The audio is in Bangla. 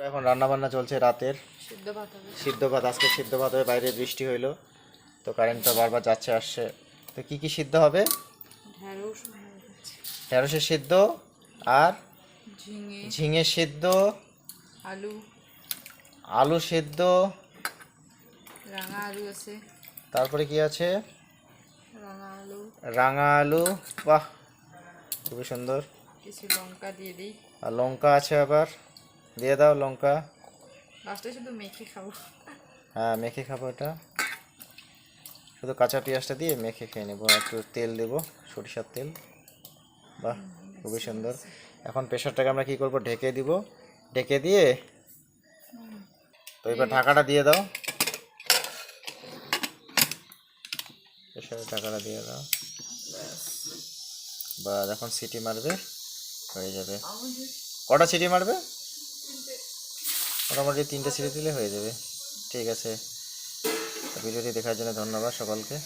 এখন রান্না বান্না চলছে রাতের সিদ্ধ ভাত হবে। সিদ্ধ ভাত। আজকে সিদ্ধ ভাত হবে, বাইরে বৃষ্টি হইলো তো কারেন্টটা বারবার যাচ্ছে আসছে। তো কি কি সিদ্ধ হবে? ঢেঁড়স, ঢেঁড়সের সিদ্ধ আর ঝিঙে, ঝিঙে সিদ্ধ, আলু, আলু সিদ্ধ, রাঙা আলু আছে, তারপরে কি আছে? রাঙা আলু, রাঙা আলু। বাহ, খুবই সুন্দর। কিছু লঙ্কা দিয়ে দিই। আর লঙ্কা আছে, আবার দিয়ে দাও লঙ্কা। লাস্টে শুধু মেখে খাবো। হ্যাঁ, মেখে খাবো এটা। শুধু কাঁচা পেঁয়াজটা দিয়ে মেখে খেয়ে নেবো, একটু তেল দেবো, সরিষার তেল। বাহ, খুবই সুন্দর। এখন প্রেশারটাকে আমরা কি করব, ঢেকে দিব। ঢেকে দিয়ে তো এবার ঢাকাটা দিয়ে দাও, প্রেশারের ঢাকাটা দিয়ে দাও। বা যখন সিটি মারবে হয়ে যাবে। কটা সিটি মারবে? মোটামুটি 3টে সিটি দিলে হয়ে যাবে। ঠিক আছে, ভিডিওটি দেখার জন্য ধন্যবাদ সকলকে।